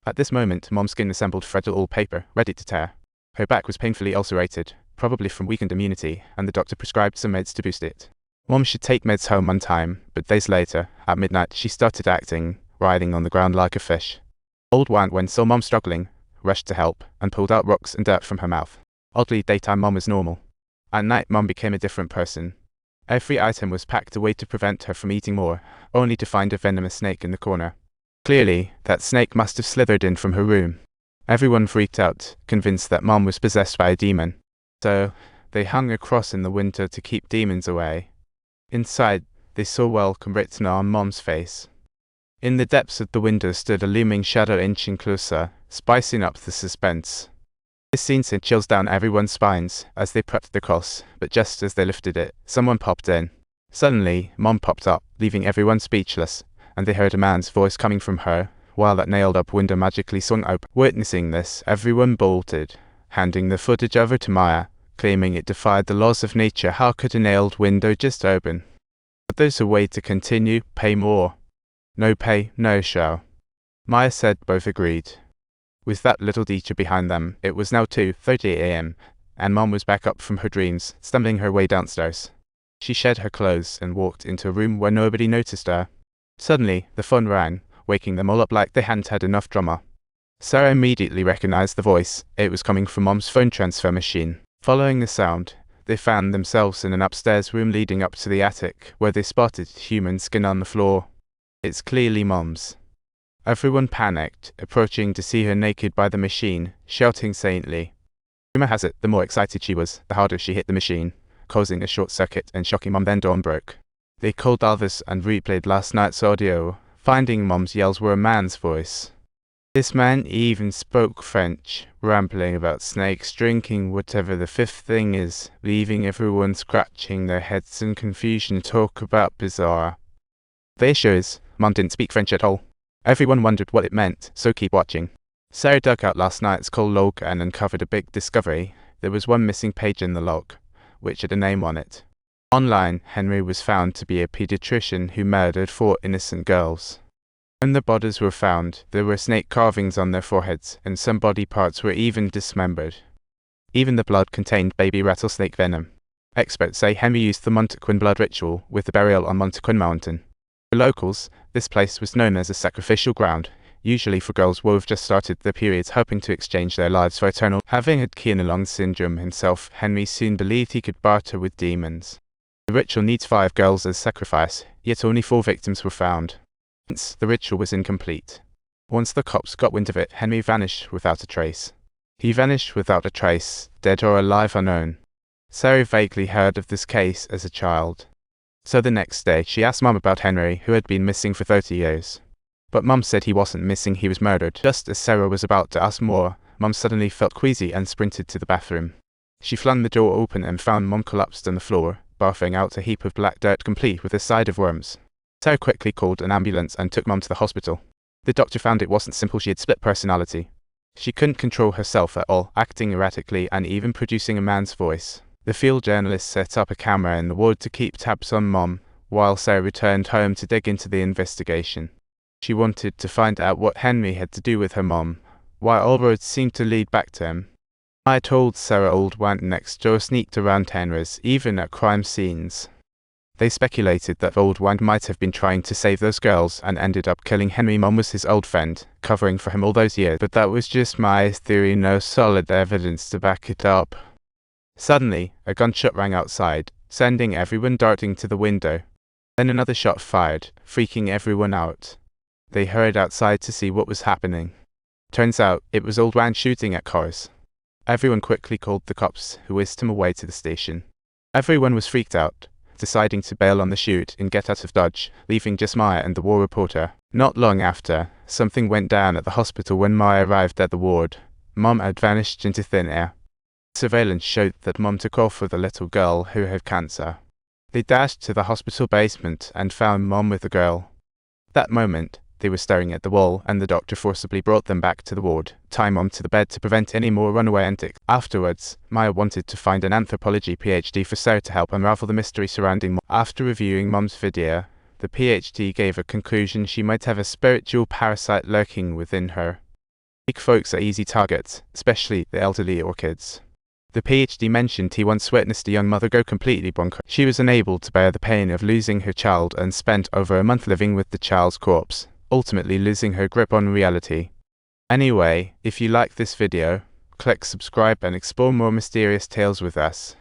At this moment, Mom's skin assembled fragile paper, ready to tear. Her back was painfully ulcerated, probably from weakened immunity, and the doctor prescribed some meds to boost it. Mom should take meds home on time, but days later, at midnight, she started acting, writhing on the ground like a fish. Old Wan saw Mom struggling, rushed to help, and pulled out rocks and dirt from her mouth. Oddly, daytime Mom was normal. At night, Mom became a different person. Every item was packed away to prevent her from eating more, only to find a venomous snake in the corner. Clearly, that snake must have slithered in from her room. Everyone freaked out, convinced that Mom was possessed by a demon. So, they hung a cross in the window to keep demons away. Inside, they saw welcome written on Mom's face. In the depths of the window stood a looming shadow inching closer, spicing up the suspense. This scene sent chills down everyone's spines as they prepped the cross, but just as they lifted it, someone popped in. Suddenly, Mom popped up, leaving everyone speechless, and they heard a man's voice coming from her, while that nailed-up window magically swung open. Witnessing this, everyone bolted, handing the footage over to Maya, claiming it defied the laws of nature. How could a nailed window just open? But there's a way to continue, pay more. No pay, no show. Maya said both agreed. With that little teacher behind them, it was now 2:30 a.m., and Mom was back up from her dreams, stumbling her way downstairs. She shed her clothes and walked into a room where nobody noticed her. Suddenly, the phone rang, waking them all up like they hadn't had enough drama. Sarah immediately recognized the voice. It was coming from Mom's phone transfer machine. Following the sound, they found themselves in an upstairs room leading up to the attic, where they spotted human skin on the floor. It's clearly Mom's. Everyone panicked, approaching to see her naked by the machine, shouting saintly. Rumor has it, the more excited she was, the harder she hit the machine, causing a short circuit and shocking Mom. Then dawn broke. They called Elvis and replayed last night's audio, finding Mom's yells were a man's voice. This man even spoke French, rambling about snakes, drinking whatever the fifth thing is, leaving everyone scratching their heads in confusion. Talk about bizarre. The issue is, Mom didn't speak French at all. Everyone wondered what it meant, so keep watching. Sarah dug out last night's call log and uncovered a big discovery. There was one missing page in the log, which had a name on it. Online, Henry was found to be a pediatrician who murdered 4 innocent girls. When the bodies were found, there were snake carvings on their foreheads, and some body parts were even dismembered. Even the blood contained baby rattlesnake venom. Experts say Henry used the Montequin blood ritual with the burial on Montequin Mountain. For locals, this place was known as a sacrificial ground, usually for girls who have just started their periods hoping to exchange their lives for eternal. Having had Kienlong syndrome himself, Henry soon believed he could barter with demons. The ritual needs 5 girls as sacrifice, yet only 4 victims were found. Hence, the ritual was incomplete. Once the cops got wind of it, Henry vanished without a trace. He vanished without a trace, dead or alive unknown. Sarah vaguely heard of this case as a child. So the next day, she asked Mom about Henry, who had been missing for 30 years. But Mom said he wasn't missing, he was murdered. Just as Sarah was about to ask more, Mom suddenly felt queasy and sprinted to the bathroom. She flung the door open and found Mom collapsed on the floor, barfing out a heap of black dirt complete with a side of worms. Sarah quickly called an ambulance and took Mom to the hospital. The doctor found it wasn't simple, she had split personality. She couldn't control herself at all, acting erratically and even producing a man's voice. The field journalist set up a camera in the ward to keep tabs on Mom, while Sarah returned home to dig into the investigation. She wanted to find out what Henry had to do with her mom, while all roads seemed to lead back to him. I told Sarah Old Wan next door sneaked around Henry's, even at crime scenes. They speculated that Old Wan might have been trying to save those girls and ended up killing Henry. Mom was his old friend, covering for him all those years, but that was just my theory, no solid evidence to back it up. Suddenly, a gunshot rang outside, sending everyone darting to the window. Then another shot fired, freaking everyone out. They hurried outside to see what was happening. Turns out, it was Old Wan shooting at cars. Everyone quickly called the cops, who whisked him away to the station. Everyone was freaked out, deciding to bail on the shoot and get out of Dodge, leaving just Maya and the war reporter. Not long after, something went down at the hospital when Maya arrived at the ward. Mom had vanished into thin air. Surveillance showed that Mom took off with a little girl who had cancer. They dashed to the hospital basement and found Mom with the girl. That moment, they were staring at the wall, and the doctor forcibly brought them back to the ward, tying Mom to the bed to prevent any more runaway antics. Afterwards, Maya wanted to find an anthropology PhD for Sarah to help unravel the mystery surrounding Mom. After reviewing Mom's video, the PhD gave a conclusion she might have a spiritual parasite lurking within her. Weak folks are easy targets, especially the elderly or kids. The PhD mentioned he once witnessed a young mother go completely bonkers. She was unable to bear the pain of losing her child and spent over a month living with the child's corpse, ultimately losing her grip on reality. Anyway, if you like this video, click subscribe and explore more mysterious tales with us.